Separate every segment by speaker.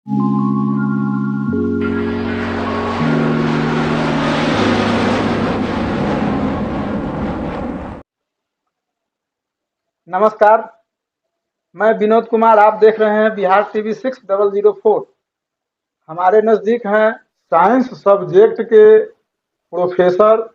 Speaker 1: नमस्कार, मैं विनोद कुमार। आप देख रहे हैं बिहार टीवी 6004। हमारे नज़दीक हैं साइंस सब्जेक्ट के प्रोफेसर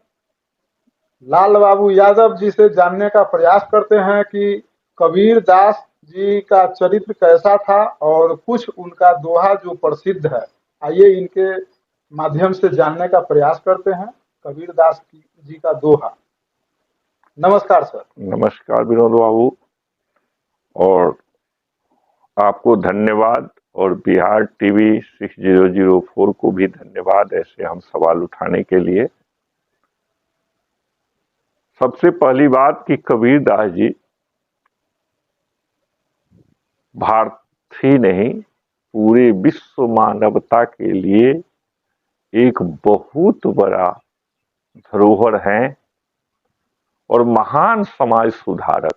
Speaker 1: लाल बाबू यादव जी से जानने का प्रयास करते हैं कि कबीर दास जी का चरित्र कैसा था और कुछ उनका दोहा जो प्रसिद्ध है। आइए इनके माध्यम से जानने का प्रयास करते हैं कबीर दास जी का दोहा। नमस्कार सर।
Speaker 2: नमस्कार विनोद बाबू, और आपको धन्यवाद, और बिहार टीवी 6004 को भी धन्यवाद ऐसे हम सवाल उठाने के लिए। सबसे पहली बात कि कबीर दास जी भारत ही नहीं, पूरे विश्व मानवता के लिए एक बहुत बड़ा धरोहर हैं और महान समाज सुधारक।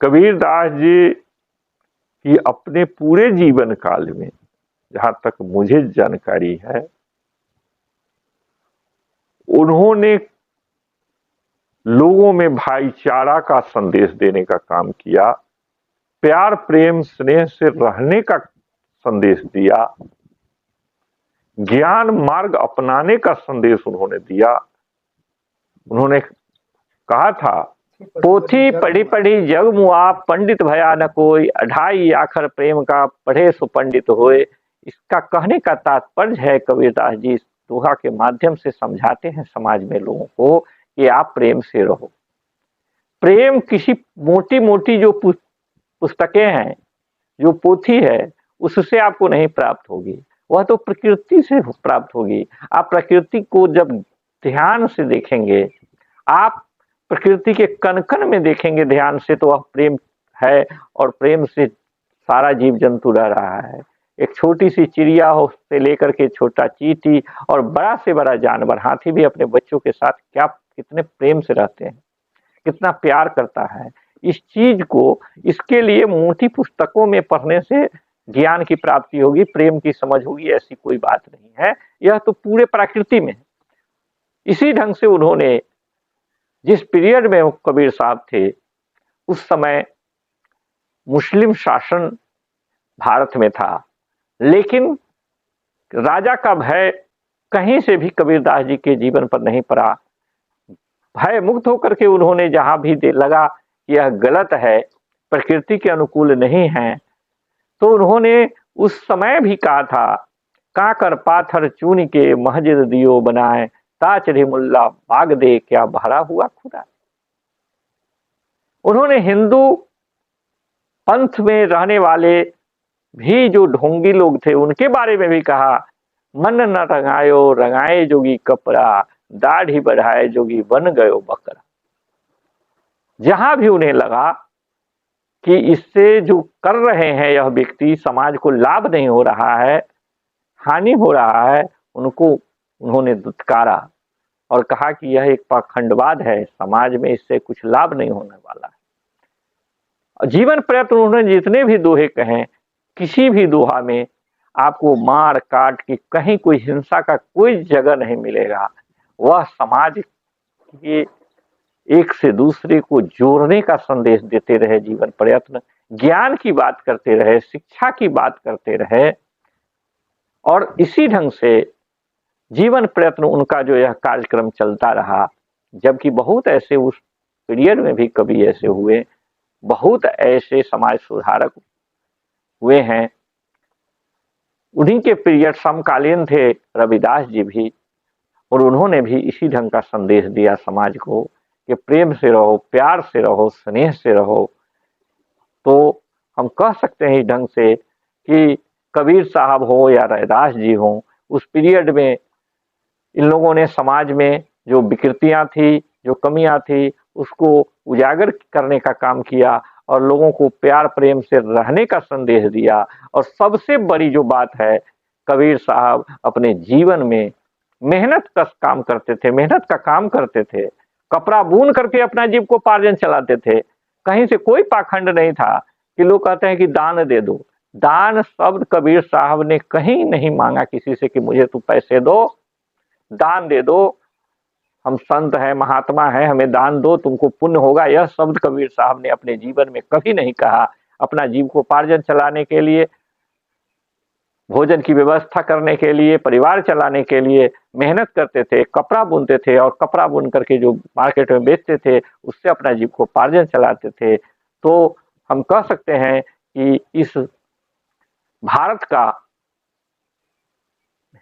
Speaker 2: कबीर दास जी की अपने पूरे जीवन काल में, जहां तक मुझे जानकारी है, उन्होंने लोगों में भाईचारा का संदेश देने का काम किया, प्यार प्रेम स्नेह से रहने का संदेश दिया, ज्ञान मार्ग अपनाने का संदेश उन्होंने दिया। उन्होंने कहा था, पोथी पढ़ी पढ़ी जग मुआ, पंडित भया न कोई, अढ़ाई आखर प्रेम का पढ़े सो पंडित होए। इसका कहने का तात्पर्य है, कबीरदास जी इस दोहा के माध्यम से समझाते हैं समाज में लोगों को कि आप प्रेम से रहो। प्रेम किसी मोटी मोटी जो पुस्तकें हैं, जो पोथी है, उससे आपको नहीं प्राप्त होगी, वह तो प्रकृति से प्राप्त होगी। आप प्रकृति को जब ध्यान से देखेंगे, आप प्रकृति के कण कण में देखेंगे ध्यान से, तो वह प्रेम है, और प्रेम से सारा जीव जंतु रह रहा है। एक छोटी सी चिड़िया हो से लेकर के छोटा चींटी और बड़ा से बड़ा जानवर, हाथी भी अपने बच्चों के साथ क्या कितने प्रेम से रहते हैं, कितना प्यार करता है। इस चीज को, इसके लिए मोटी पुस्तकों में पढ़ने से ज्ञान की प्राप्ति होगी, प्रेम की समझ होगी, ऐसी कोई बात नहीं है। यह तो पूरे प्रकृति में है। इसी ढंग से उन्होंने, जिस पीरियड में कबीर साहब थे, उस समय मुस्लिम शासन भारत में था, लेकिन राजा का भय कहीं से भी कबीरदास जी के जीवन पर नहीं पड़ा। भय मुक्त होकर के उन्होंने जहां भी लगा कि यह गलत है, प्रकृति के अनुकूल नहीं है, तो उन्होंने उस समय भी कहा था, काकर पाथर चून के मस्जिद दियो बनाए, ताच रे मुल्ला बाग दे क्या भरा हुआ खुदा। उन्होंने हिंदू पंथ में रहने वाले भी जो ढोंगी लोग थे, उनके बारे में भी कहा, मन न रंगायो रंगाए जोगी कपड़ा, दाढ़ी बढ़ाए जोगी बन गयो बकरा। जहां भी उन्हें लगा कि इससे जो कर रहे हैं यह व्यक्ति, समाज को लाभ नहीं हो रहा है, हानि हो रहा है, उनको उन्होंने दुत्कारा और कहा कि यह एक पाखंडवाद है, समाज में इससे कुछ लाभ नहीं होने वाला है। जीवन प्रयत्न उन्होंने जितने भी दोहे कहे, किसी भी दोहा में आपको मार काट की कहीं कोई हिंसा का कोई जगह नहीं मिलेगा। वह समाज के एक से दूसरे को जोड़ने का संदेश देते रहे, जीवन प्रयत्न, ज्ञान की बात करते रहे, शिक्षा की बात करते रहे, और इसी ढंग से जीवन प्रयत्न उनका जो यह कार्यक्रम चलता रहा। जबकि बहुत ऐसे उस पीरियड में भी कभी ऐसे हुए, बहुत ऐसे समाज सुधारक हुए हैं। उन्हीं के पीरियड समकालीन थे रविदास जी भी, और उन्होंने भी इसी ढंग का संदेश दिया समाज को कि प्रेम से रहो, प्यार से रहो, स्नेह से रहो। तो हम कह सकते हैं इस ढंग से कि कबीर साहब हो या रविदास जी हो, उस पीरियड में इन लोगों ने समाज में जो विकृतियां थी, जो कमियां थी, उसको उजागर करने का काम किया और लोगों को प्यार प्रेम से रहने का संदेश दिया। और सबसे बड़ी जो बात है, कबीर साहब अपने जीवन में मेहनत का काम करते थे, मेहनत का काम करते थे, कपड़ा बुन करके अपना जीव को पार्जन चलाते थे। कहीं से कोई पाखंड नहीं था कि लोग कहते हैं कि दान दे दो, दान शब्द कबीर साहब ने कहीं नहीं मांगा किसी से कि मुझे तू पैसे दो, दान दे दो, हम संत हैं, महात्मा हैं, हमें दान दो, तुमको पुण्य होगा। यह शब्द कबीर साहब ने अपने जीवन में कभी नहीं कहा। अपना जीविकोपार्जन चलाने के लिए, भोजन की व्यवस्था करने के लिए, परिवार चलाने के लिए मेहनत करते थे, कपड़ा बुनते थे और कपड़ा बुन करके जो मार्केट में बेचते थे उससे अपना जीविकोपार्जन चलाते थे। तो हम कह सकते हैं कि इस भारत का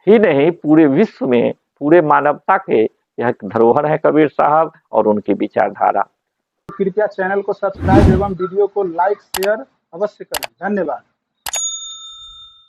Speaker 2: ही नहीं, पूरे विश्व में, पूरे मानवता के यह धरोहर है कबीर साहब और उनकी विचारधारा।
Speaker 1: कृपया चैनल को सब्सक्राइब एवं वीडियो को लाइक शेयर अवश्य करें। धन्यवाद।